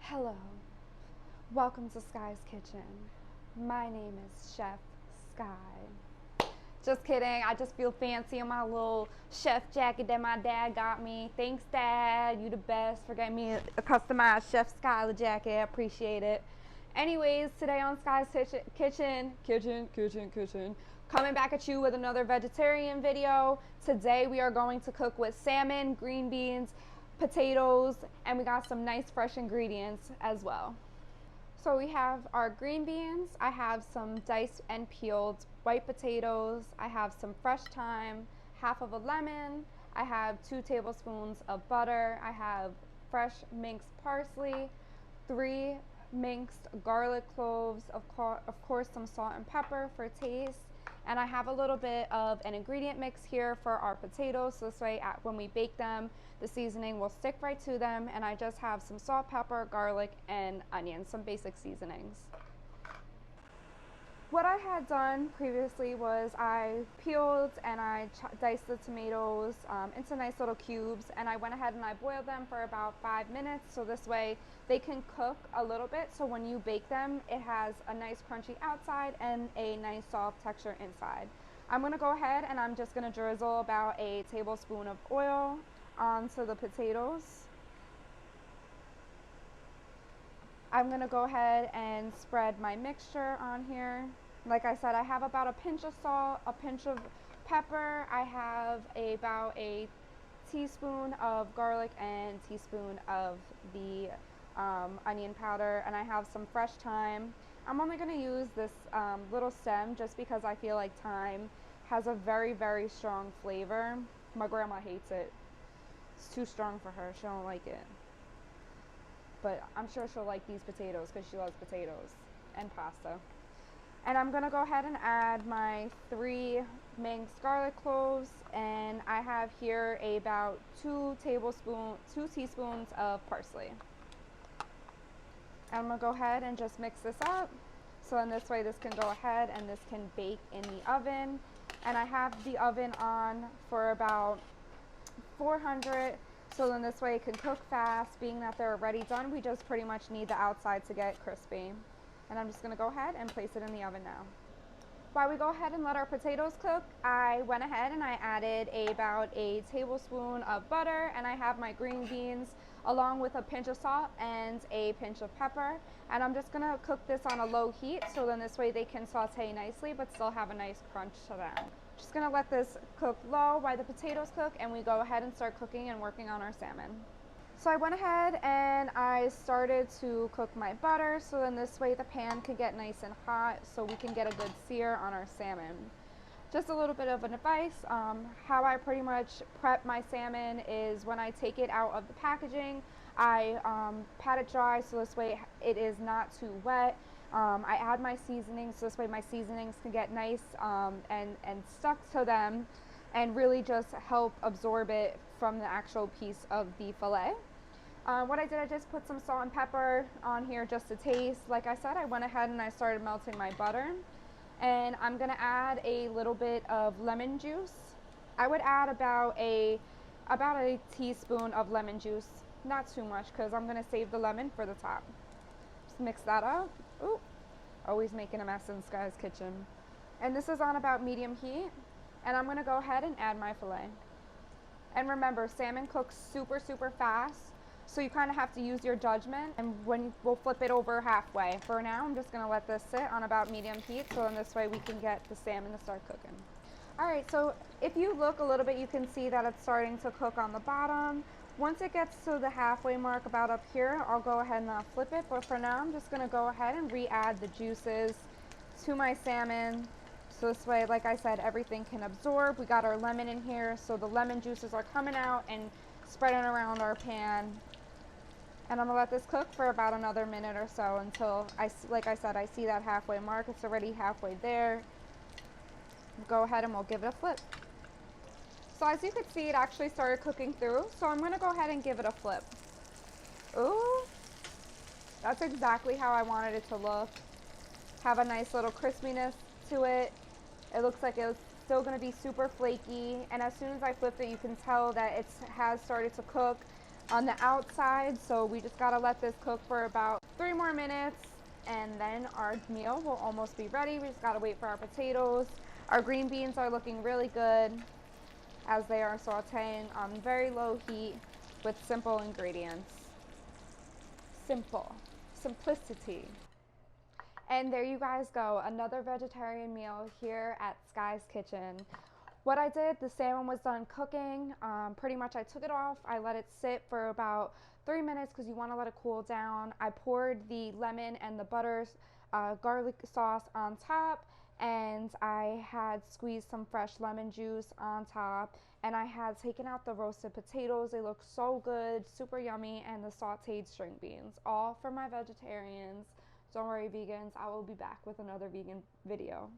Hello, welcome to Sky's Kitchen. My name is Chef Sky. Just kidding, I just feel fancy in my little chef jacket that my dad got me. Thanks, Dad, you the best for getting me a customized Chef Skylar jacket. I appreciate it. Anyways, today on Sky's Kitchen, coming back at you with another vegetarian video. Today we are going to cook with salmon, green beans, potatoes, and we got some nice fresh ingredients as well. So we have our green beans, I have some diced and peeled white potatoes, I have some fresh thyme, half of a lemon, I have 2 tablespoons of butter, I have fresh minced parsley, 3 minced garlic cloves, of course some salt and pepper for taste, and I have a little bit of an ingredient mix here for our potatoes, so this way when we bake them the seasoning will stick right to them. And I just have some salt, pepper, garlic, and onions, some basic seasonings. What I had done previously was I peeled and I diced the tomatoes into nice little cubes, and I went ahead and I boiled them for about 5 minutes, so this way they can cook a little bit, so when you bake them it has a nice crunchy outside and a nice soft texture inside. I'm going to go ahead and I'm just going to drizzle about a tablespoon of oil onto the potatoes. I'm going to go ahead and spread my mixture on here. Like I said, I have about a pinch of salt, a pinch of pepper. I have about a teaspoon of garlic and teaspoon of the onion powder, and I have some fresh thyme. I'm only going to use this little stem just because I feel like thyme has a very strong flavor. My grandma hates it. It's too strong for her. She don't like it. But I'm sure she'll like these potatoes because she loves potatoes and pasta. And I'm going to go ahead and add my 3 minced garlic cloves, and I have here about 2 teaspoons of parsley. I'm going to go ahead and just mix this up, so in this way this can go ahead and this can bake in the oven. And I have the oven on for about 400, so then this way it can cook fast. Being that they're already done, we just pretty much need the outside to get crispy. And I'm just going to go ahead and place it in the oven now. While we go ahead and let our potatoes cook, I went ahead and I added about a tablespoon of butter, and I have my green beans along with a pinch of salt and a pinch of pepper, and I'm just going to cook this on a low heat, so then this way they can saute nicely but still have a nice crunch to them. Just going to let this cook low while the potatoes cook, and we go ahead and start cooking and working on our salmon. So I went ahead and I started to cook my butter, so then this way the pan can get nice and hot so we can get a good sear on our salmon. Just a little bit of an advice, how I pretty much prep my salmon is when I take it out of the packaging, I pat it dry so this way it is not too wet. I add my seasonings so this way my seasonings can get nice and stuck to them and really just help absorb it from the actual piece of the fillet. What I did, I just put some salt and pepper on here just to taste. Like I said, I went ahead and I started melting my butter, and I'm going to add a little bit of lemon juice. I would add about a teaspoon of lemon juice, not too much because I'm going to save the lemon for the top. Just mix that up. Ooh, always making a mess in Sky's Kitchen. And this is on about medium heat. And I'm going to go ahead and add my filet. And remember, salmon cooks super fast, so you kind of have to use your judgment, and we'll flip it over halfway. For now, I'm just going to let this sit on about medium heat, so in this way we can get the salmon to start cooking. Alright, so if you look a little bit, you can see that it's starting to cook on the bottom. Once it gets to the halfway mark about up here, I'll go ahead and flip it, but for now I'm just going to go ahead and re-add the juices to my salmon. So this way, like I said, everything can absorb. We got our lemon in here, so the lemon juices are coming out and spreading around our pan. And I'm gonna let this cook for about another minute or so until like I said, I see that halfway mark. It's already halfway there. Go ahead and we'll give it a flip. So as you can see, it actually started cooking through. So I'm gonna go ahead and give it a flip. Ooh, that's exactly how I wanted it to look. Have a nice little crispiness to it. It looks like it's still going to be super flaky, and as soon as I flipped it, you can tell that it has started to cook. on the outside, so we just gotta let this cook for about 3 more minutes, and then our meal will almost be ready. We just gotta wait for our potatoes. Our green beans are looking really good as they are sauteing on very low heat with simple ingredients. Simple. Simplicity. And there you guys go, another vegetarian meal here at Sky's Kitchen. What I did, the salmon was done cooking. Pretty much I took it off. I let it sit for about 3 minutes because you want to let it cool down. I poured the lemon and the butter garlic sauce on top, and I had squeezed some fresh lemon juice on top, and I had taken out the roasted potatoes. They look so good, super yummy, and the sauteed string beans, all for my vegetarians. Don't worry, vegans, I will be back with another vegan video.